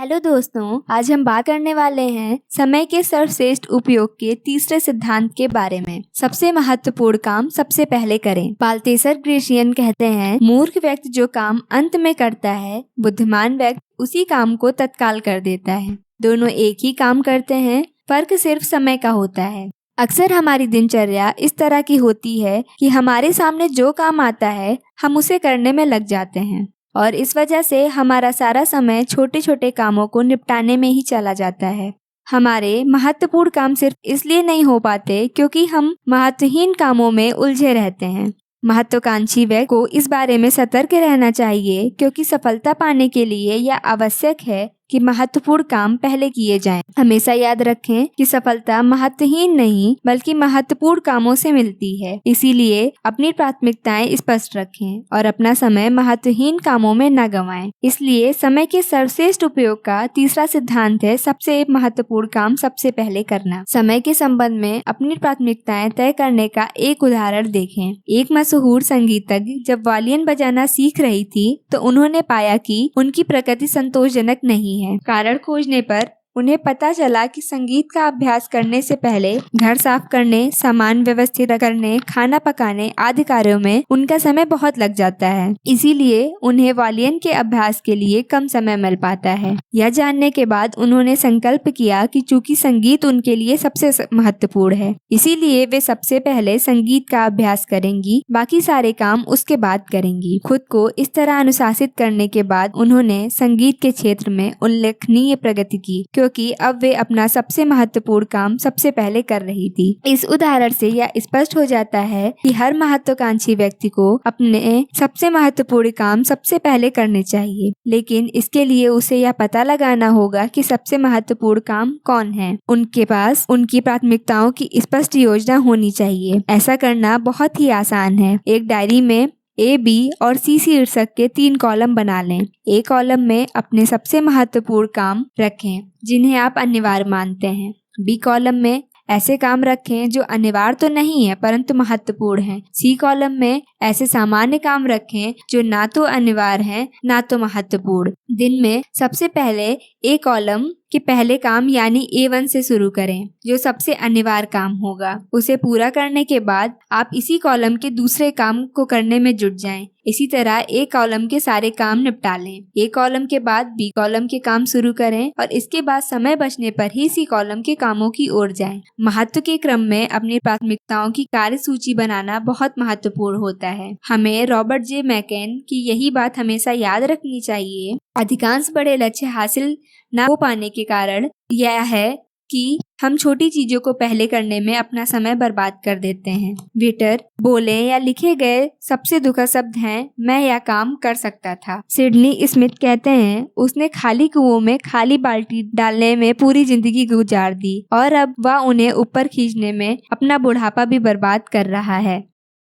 Hello दोस्तों, आज हम बात करने वाले हैं समय के सर्वश्रेष्ठ उपयोग के तीसरे सिद्धांत के बारे में। सबसे महत्वपूर्ण काम सबसे पहले करें। बाल्तेसर ग्रेशियन कहते हैं, मूर्ख व्यक्ति जो काम अंत में करता है, बुद्धिमान व्यक्ति उसी काम को तत्काल कर देता है। दोनों एक ही काम करते हैं, फर्क सिर्फ समय का होता है। अक्सर हमारी दिनचर्या इस तरह की होती है कि हमारे सामने जो काम आता है हम उसे करने में लग जाते हैं और इस वजह से हमारा सारा समय छोटे छोटे कामों को निपटाने में ही चला जाता है। हमारे महत्वपूर्ण काम सिर्फ इसलिए नहीं हो पाते क्योंकि हम महत्वहीन कामों में उलझे रहते हैं। महत्वाकांक्षी व्यक्ति को इस बारे में सतर्क रहना चाहिए क्योंकि सफलता पाने के लिए यह आवश्यक है कि महत्वपूर्ण काम पहले किए जाएं। हमेशा याद रखें कि सफलता महत्वहीन नहीं बल्कि महत्वपूर्ण कामों से मिलती है। इसीलिए अपनी प्राथमिकताएं स्पष्ट रखें और अपना समय महत्वहीन कामों में न गंवाएं। इसलिए समय के सर्वश्रेष्ठ उपयोग का तीसरा सिद्धांत है सबसे महत्वपूर्ण काम सबसे पहले करना। समय के संबंध में अपनी प्राथमिकताएं तय करने का एक उदाहरण देखें। एक मशहूर संगीतज्ञ जब वायलिन बजाना सीख रही थी तो उन्होंने पाया कि उनकी प्रकृति संतोषजनक नहीं है। कारण खोजने पर उन्हें पता चला कि संगीत का अभ्यास करने से पहले घर साफ करने, सामान व्यवस्थित करने, खाना पकाने आदि कार्यों में उनका समय बहुत लग जाता है। इसीलिए उन्हें वायलिन के अभ्यास के लिए कम समय मिल पाता है। यह जानने के बाद उन्होंने संकल्प किया कि चूंकि संगीत उनके लिए सबसे महत्वपूर्ण है, इसीलिए वे सबसे पहले संगीत का अभ्यास करेंगी, बाकी सारे काम उसके बाद करेंगी। खुद को इस तरह अनुशासित करने के बाद उन्होंने संगीत के क्षेत्र में उल्लेखनीय प्रगति की क्योंकि अब वे अपना सबसे महत्वपूर्ण काम सबसे पहले कर रही थी। इस उदाहरण से यह स्पष्ट हो जाता है कि हर महत्वाकांक्षी व्यक्ति को अपने सबसे महत्वपूर्ण काम सबसे पहले करने चाहिए, लेकिन इसके लिए उसे यह पता लगाना होगा कि सबसे महत्वपूर्ण काम कौन है। उनके पास उनकी प्राथमिकताओं की स्पष्ट योजना होनी चाहिए। ऐसा करना बहुत ही आसान है। एक डायरी में A, B और C शीर्षक के 3 कॉलम बना लें। A कॉलम में अपने सबसे महत्वपूर्ण काम रखें जिन्हें आप अनिवार्य मानते हैं। B कॉलम में ऐसे काम रखें जो अनिवार्य तो नहीं है परंतु महत्वपूर्ण हैं। C कॉलम में ऐसे सामान्य काम रखें जो ना तो अनिवार्य हैं ना तो महत्वपूर्ण। दिन में सबसे पहले A कॉलम के पहले काम यानी A1 से शुरू करें जो सबसे अनिवार्य काम होगा। उसे पूरा करने के बाद आप इसी कॉलम के दूसरे काम को करने में जुट जाएं। इसी तरह A कॉलम के सारे काम निपटा लें। A कॉलम के बाद B कॉलम के काम शुरू करें और इसके बाद समय बचने पर ही C कॉलम के कामों की ओर जाएं। महत्व के क्रम में अपनी प्राथमिकताओं की कार्य सूची बनाना बहुत महत्वपूर्ण होता है। हमें रॉबर्ट जे मैकेन की यही बात हमेशा याद रखनी चाहिए। अधिकांश बड़े लक्ष्य हासिल न हो पाने के कारण यह है कि हम छोटी चीजों को पहले करने में अपना समय बर्बाद कर देते हैं। वेटर बोले या लिखे गए सबसे दुखद शब्द हैं, मैं यह काम कर सकता था। सिडनी स्मिथ कहते हैं, उसने खाली कुओं में खाली बाल्टी डालने में पूरी जिंदगी गुजार दी और अब वह उन्हें ऊपर खींचने में अपना बुढ़ापा भी बर्बाद कर रहा है।